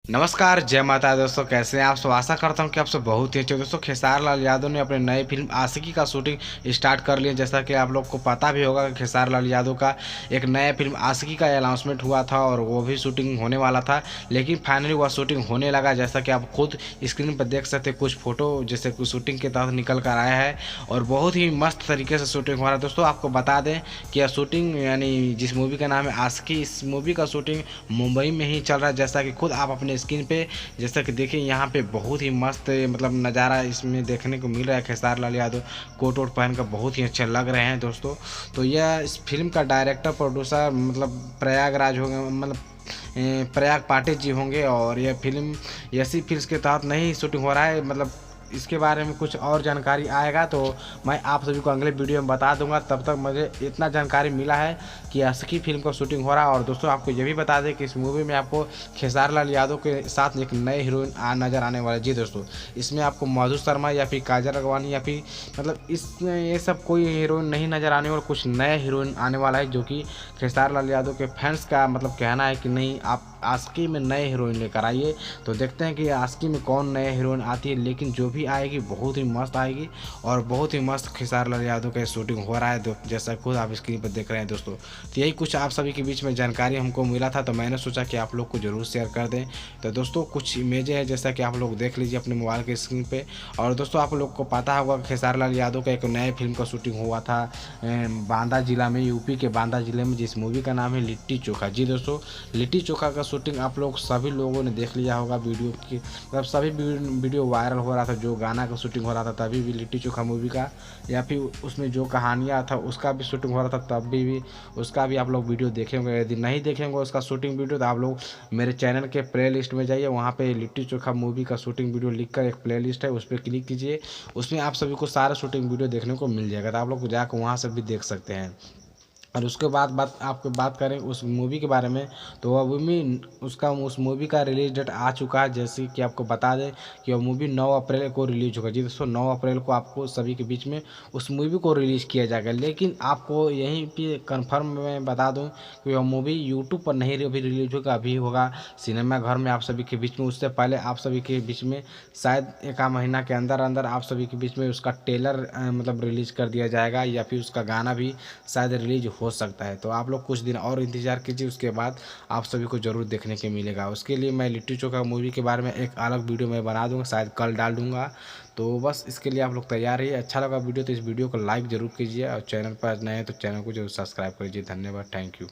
नमस्कार, जय माता दी दोस्तों। कैसे हैं आप सब? आशा करता हूं कि आप सब बहुत ही अच्छे हो। दोस्तों, खेसारी लाल यादव ने अपने नए फिल्म आशिकी का शूटिंग स्टार्ट कर लिया। जैसा कि आप लोग को पता भी होगा कि खेसारी लाल यादव का एक नया फिल्म आशिकी का अनाउंसमेंट हुआ था और वो भी शूटिंग होने वाला था, लेकिन फाइनली वह शूटिंग होने लगा। जैसा कि आप खुद स्क्रीन पर देख सकते, कुछ फोटो जैसे कुछ शूटिंग के तहत निकल कर आया है और बहुत ही मस्त तरीके से शूटिंग हो रहा है। दोस्तों, आपको बता दें कि यह शूटिंग यानी जिस मूवी का नाम है आशिकी, इस मूवी का शूटिंग मुंबई में ही चल रहा है। जैसा कि खुद आप अपने स्क्रीन पे जैसा कि देखिए, यहाँ पे बहुत ही मस्त मतलब नज़ारा इसमें देखने को मिल रहा है। खेसारी लाल यादव कोट वोट पहन कर बहुत ही अच्छे लग रहे हैं दोस्तों। तो यह इस फिल्म का डायरेक्टर प्रोड्यूसर मतलब प्रयागराज होंगे, मतलब प्रयाग पाटिल जी होंगे। और यह फिल्म ऐसी फिल्म के तहत नहीं शूटिंग हो रहा है, मतलब इसके बारे में कुछ और जानकारी आएगा तो मैं आप सभी को अगले वीडियो में बता दूंगा। तब तक मुझे इतना जानकारी मिला है कि आशिकी फिल्म का शूटिंग हो रहा है। और दोस्तों, आपको ये भी बता दें कि इस मूवी में आपको खेसारी लाल यादव के साथ एक नए हीरोइन नज़र आने वाले। जी दोस्तों, इसमें आपको मधु शर्मा या फिर काजल अगवानी या फिर मतलब इसमें ये सब कोई हीरोइन नहीं नज़र आने वाला, कुछ नए हीरोइन आने वाला है, जो कि खेसारी लाल यादव के फैंस का मतलब कहना है कि नहीं, आप आशिकी में नए हीरोइन लेकर आइए। तो देखते हैं कि आशिकी में कौन नए हीरोइन आती है, लेकिन जो भी आएगी बहुत ही मस्त आएगी और बहुत ही मस्त खेसारी लाल यादव का शूटिंग हो रहा है, जैसा खुद आप स्क्रीन पर देख रहे हैं दोस्तों। तो यही कुछ आप सभी के बीच में जानकारी हमको मिला था, तो मैंने सोचा कि आप लोग को जरूर शेयर कर दें। तो दोस्तों, कुछ इमेजें हैं जैसा कि आप लोग देख लीजिए अपने मोबाइल के स्क्रीन पे। और दोस्तों, आप लोग को पता होगा खेसारी लाल यादव का एक नए फिल्म का शूटिंग हुआ था बांदा जिला में, यूपी के बांदा जिले में, जिस मूवी का नाम है लिट्टी चोखा। जी दोस्तों, लिट्टी चोखा का शूटिंग आप लोग सभी लोगों ने देख लिया होगा वीडियो की, मतलब सभी वीडियो वायरल हो रहा था। जो गाना का शूटिंग हो रहा था तभी भी लिट्टी चोखा मूवी का, या फिर उसमें जो कहानियाँ था उसका भी शूटिंग हो रहा था तब भी उसका भी आप लोग वीडियो देखेंगे। यदि नहीं देखेंगे उसका शूटिंग वीडियो तो आप लोग मेरे चैनल के प्ले लिस्ट में जाइए, वहाँ पे लिट्टी चोखा मूवी का शूटिंग वीडियो लिख कर एक प्ले लिस्ट है, उस पर क्लिक कीजिए। उसमें आप सभी को सारा शूटिंग वीडियो देखने को मिल जाएगा, तो आप लोग जाकर वहाँ से भी देख सकते हैं। और उसके बाद आपको बात करें उस मूवी के बारे में, तो वह मूवी उस मूवी का रिलीज डेट आ चुका है। जैसे कि आपको बता दें कि वह मूवी 9 अप्रैल को रिलीज होगा। जी दोस्तों, 9 अप्रैल को आपको सभी के बीच में उस मूवी को रिलीज़ किया जाएगा। लेकिन आपको यहीं पे कंफर्म मैं बता दूं कि वह मूवी यूट्यूब पर नहीं अभी रिलीज होगा, अभी होगा सिनेमा घर में आप सभी के बीच में। उससे पहले आप सभी के बीच में शायद एक आध महीना के अंदर अंदर आप सभी के बीच में उसका ट्रेलर मतलब रिलीज कर दिया जाएगा, या फिर उसका गाना भी शायद रिलीज हो सकता है। तो आप लोग कुछ दिन और इंतज़ार कीजिए, उसके बाद आप सभी को ज़रूर देखने के मिलेगा। उसके लिए मैं लिट्टी चोखा मूवी के बारे में एक अलग वीडियो मैं बना दूंगा, शायद कल डाल दूंगा। तो बस इसके लिए आप लोग तैयार रहिए। अच्छा लगा वीडियो तो इस वीडियो को लाइक ज़रूर कीजिए और चैनल पर नए हैं तो चैनल को जरूर सब्सक्राइब कीजिए। धन्यवाद, थैंक यू।